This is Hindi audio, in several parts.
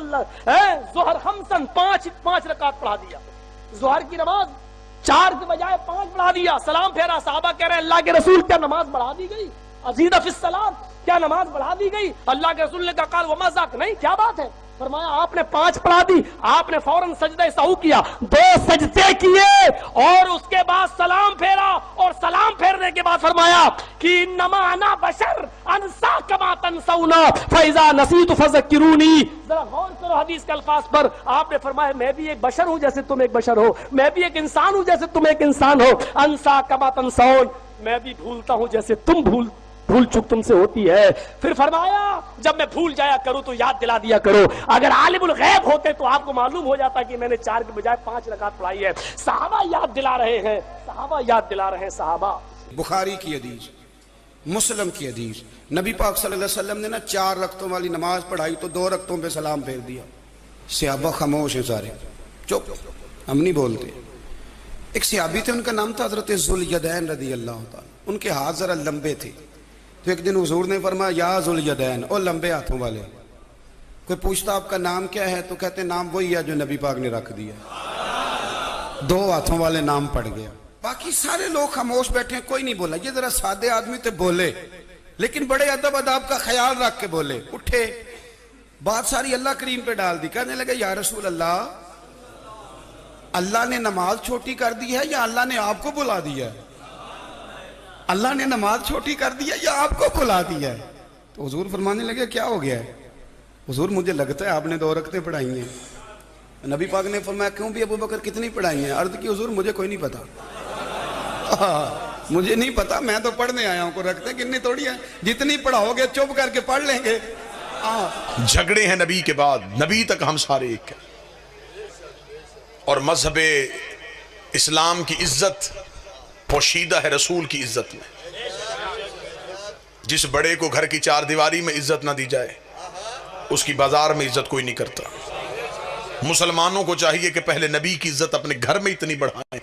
जोहर खमसन, पांच रकात पढ़ा दिया। जोहर की नमाज 4 के बजाय 5 बढ़ा दिया। सलाम फेरा, साहबा कह रहे हैं अल्लाह के रसूल क्या नमाज बढ़ा दी गई? अजीदा फिस सलाम, क्या नमाज बढ़ा दी गई? अल्लाह के रसूल ने कहा काल वमा ज़ाक, नहीं क्या बात है? फरमाया आपने 5 पढ़ा दी, आपने फौरन सजदे सहू किया, 2 सजदे किए और उसके बाद सलाम फेरा, और सलाम फेरने के बाद फरमाया कि नमा अना बशर अनसा कमा तनसौना फैजा नसीतु फज़क्किरूनी। जरा गौर करो हदीस के अल्फाज पर। आपने फरमाया मैं भी एक बशर हूं जैसे तुम एक बशर हो, मैं भी एक इंसान हूं जैसे तुम एक इंसान हो। अनसा कमा तनसौन, मैं भी भूलता हूं जैसे तुम भूल चूक तुमसे होती है। फिर फरमाया जब मैं भूल जाया करूं तो याद दिला दिया करो। अगर आलिमुल गैब होते तो आपको मालूम हो जाता कि मैंने 4 के बजाय 5 रकात पढ़ाई है। सहाबा याद दिला रहे हैं, सहाबा याद दिला रहे हैं। सहाबा बुखारी की हदीस, मुस्लिम की हदीस, नबी पाक सल्लल्लाहु अलैहि वसल्लम ने ना 4 रकतों वाली नमाज पढ़ाई तो 2 रकतों पे सलाम फेर दिया। सहाबा खामोश है सारे, चुप, हम नहीं बोलते। एक सहाबी थे, उनका नाम था हजरत ज़ुल्यदैन रज़ी अल्लाह तआला। उनके हाथ जरा लंबे थे, तो एक दिन हुजूर ने फरमाया या ज़ुल्यदैन, ओ लंबे हाथों वाले। कोई पूछता आपका नाम क्या है, तो कहते नाम वही है जो नबी पाक ने रख दिया। 2 हाथों वाले नाम पड़ गया। बाकी सारे लोग खामोश बैठे हैं, कोई नहीं बोला। ये जरा सादे आदमी थे, बोले, लेकिन बड़े अदब अदाब का ख्याल रख के बोले। उठे, बात सारी अल्लाह करीम पे डाल दी। कहने लगे या रसूल अल्लाह, अल्लाह ने नमाज छोटी कर दी है या अल्लाह ने आपको बुला दिया है? अल्लाह ने नमाज छोटी कर दी है या आपको बुला दिया है? तो हुजूर फरमाने लगे क्या हो गया है? हुजूर मुझे लगता है आपने 2 रकतें पढ़ाई हैं। नबी पाक ने फरमाया क्यों भी अबू बकर, कितनी पढ़ाई हैं? अर्ज की हुजूर मुझे कोई नहीं पता। मुझे नहीं पता, मैं तो पढ़ने आया हूं, को रखते कितनी थोड़ी है, जितनी पढ़ाओगे चुप करके पढ़ लेंगे। झगड़े हैं नबी के बाद, नबी तक हम सारे एक हैं। और मजहब इस्लाम की इज्जत पोशीदा है रसूल की इज्जत में। जिस बड़े को घर की 4 दीवारी में इज्जत ना दी जाए, उसकी बाजार में इज्जत कोई नहीं करता। मुसलमानों को चाहिए कि पहले नबी की इज्जत अपने घर में इतनी बढ़ाएं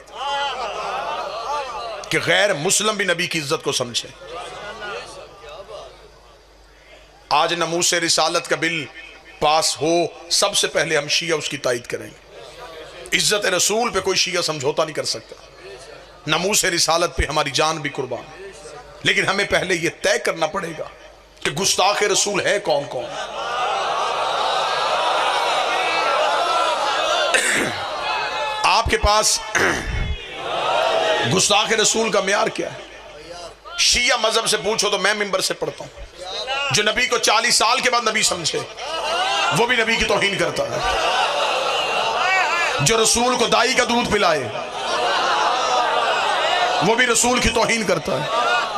कि गैर मुस्लिम भी नबी की इज्जत को समझे। आज नमूस से रिसालत का बिल पास हो, सबसे पहले हम शिया उसकी तायद करेंगे। इज्जत रसूल पे कोई शिया समझौता नहीं कर सकता। नमूस रिसालत पे हमारी जान भी कुर्बान, लेकिन हमें पहले यह तय करना पड़ेगा कि गुस्ताख रसूल है कौन कौन। आपके पास गुस्ताख रसूल का म्यार क्या है? शिया मजहब से पूछो तो मैं मिंबर से पढ़ता हूं। जो नबी को 40 साल के बाद नबी समझे वो भी नबी की तौहीन करता है। जो रसूल को दाई का दूध पिलाए वो भी रसूल की तौहीन करता है।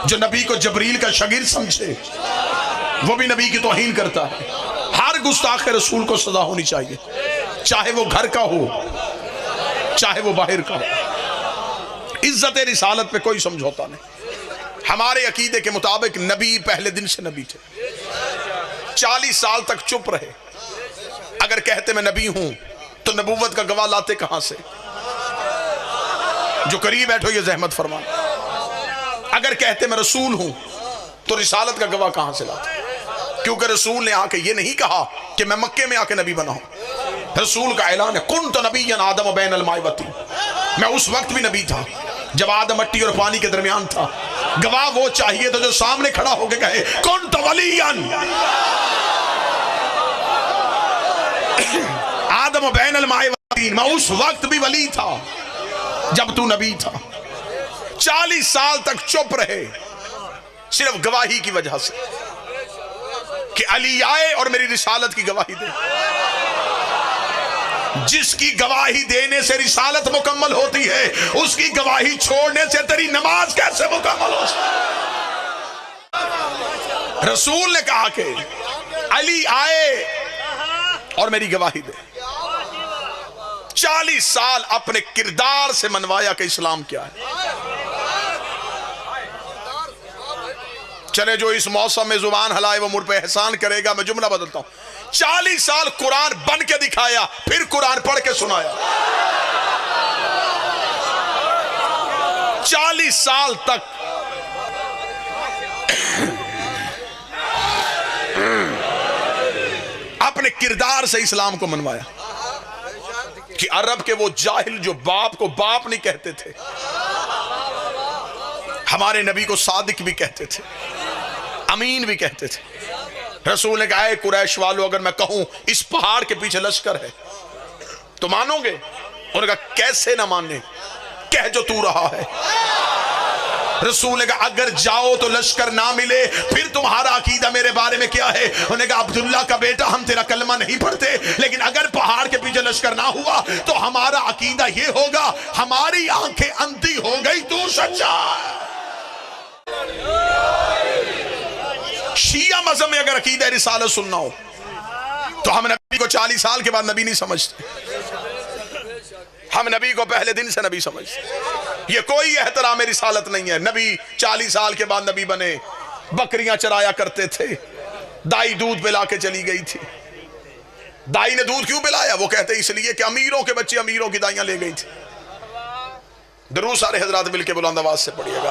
जो नबी को जबरील का शागिर्द समझे वो भी नबी की तौहीन करता है। हर गुस्ताख रसूल को सजा होनी चाहिए, चाहे वो घर का हो चाहे वो बाहर का हो। इज्जत रिसालत पे कोई समझौता नहीं। हमारे अकीदे के मुताबिक नबी पहले दिन से नबी थे। 40 साल तक चुप रहे। अगर कहते मैं नबी हूं तो नबूवत का गवाह लाते कहां से? जो करीब बैठो ये जहमत फरमा। अगर कहते मैं रसूल हूं तो रिसालत का गवाह कहां से लाते? क्योंकि रसूल ने आके ये नहीं कहा कि मैं मक्के में आके नबी बना हूं। रसूल का ऐलान है कुन तो नबी आदम बैन अलमाइवती, मैं उस वक्त भी नबी था जब आदम मट्टी और पानी के दरमियान था। गवाह वो चाहिए तो जो सामने खड़ा होकर कहे कुन तो वलियन आदम बैन अलमाइवती, मैं उस वक्त भी वली था जब तू नबी था। 40 साल तक चुप रहे सिर्फ गवाही की वजह से कि अली आए और मेरी रिसालत की गवाही दे। जिसकी गवाही देने से रिसालत मुकम्मल होती है उसकी गवाही छोड़ने से तेरी नमाज कैसे मुकम्मल हो सकती? रसूल ने कहा कि अली आए और मेरी गवाही दे। 40 साल अपने किरदार से मनवाया कि इस्लाम क्या है। चले जो इस मौसम में जुबान हलाए वो मुझ पे एहसान करेगा। मैं जुमला बदलता हूं। 40 साल कुरान बन के दिखाया, फिर कुरान पढ़ के सुनाया। 40 साल तक अपने किरदार से इस्लाम को मनवाया कि अरब के वो जाहिल जो बाप को बाप नहीं कहते थे, हमारे नबी को सादिक भी कहते थे, अमीन भी कहते थे। रसूल ने कहा, कुरैश वालों, अगर मैं कहूं इस पहाड़ के पीछे लश्कर है तो मानोगे? उन्होंने कहा कैसे ना माने, कह जो तू रहा है। रसूल ने कहा अगर जाओ तो लश्कर ना मिले, फिर तुम्हारा अकीदा मेरे बारे में क्या है? उन्होंने कहा अब्दुल्ला का बेटा, हम तेरा कलमा नहीं पढ़ते, लेकिन अगर पहाड़ के पीछे लश्कर ना हुआ तो हमारा अकीदा ये होगा, हमारी आंखें अंधी हो गई, तू सच्चा है। शिया मज़हब में अगर अकीदा रिसालत सुनना हो तो हम नबी को 40 साल के बाद नबी नहीं समझते, हम नबी को पहले दिन से नबी समझते। ये कोई एहतराम रिसालत नहीं है। नबी 40 साल के बाद नबी बने, बकरियां चराया करते थे, दाई दूध पिला के चली गई थी। दाई ने दूध क्यों पिलाया? वो कहते इसलिए कि अमीरों के बच्चे अमीरों की दाइयां ले गई थी। दरूद सारे हजरात मिलके बुलंद आवाज से पढ़िएगा।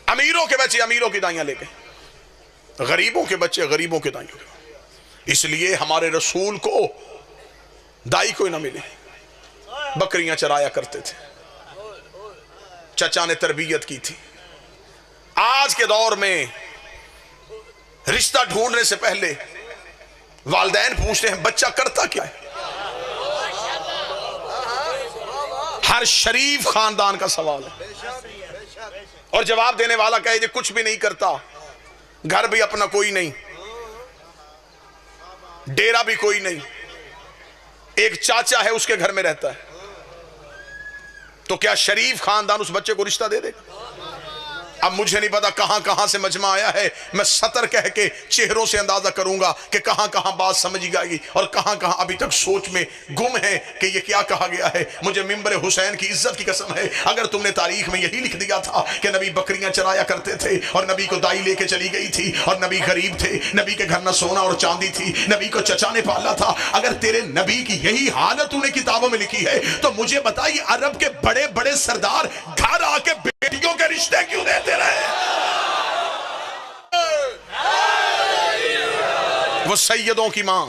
अमीरों के बच्चे अमीरों की दाइयां ले गए, गरीबों के बच्चे गरीबों के दाइयां। इसलिए हमारे रसूल को दाई कोई ना मिले, बकरियां चराया करते थे, चचा ने तरबियत की थी। आज के दौर में रिश्ता ढूंढने से पहले वालिदैन पूछते हैं बच्चा करता क्या है। हर शरीफ खानदान का सवाल है और जवाब देने वाला कहे जे कुछ भी नहीं करता, घर भी अपना कोई नहीं, डेरा भी कोई नहीं, एक चाचा है उसके घर में रहता है, तो क्या शरीफ खानदान उस बच्चे को रिश्ता दे देगा? अब मुझे नहीं पता कहां कहां से मजमा आया है, मैं सतर कह के चेहरों से अंदाजा करूंगा कि कहां कहां बात समझ गई और कहां कहां अभी तक सोच में गुम है कि ये क्या कहा गया है। मुझे मिंबर हुसैन की इज्जत की कसम है, अगर तुमने तारीख में यही लिख दिया था कि नबी बकरियां चराया करते थे और नबी को दाई लेके चली गई थी और नबी गरीब थे, नबी के घर न सोना और चांदी थी, नबी को चचा ने पाला था, अगर तेरे नबी की यही हालत तूने किताबों में लिखी है तो मुझे बता ये अरब के बड़े बड़े सरदार घर आके बेटियों के रिश्ते क्यों देते रहे? वो सैयदों की मां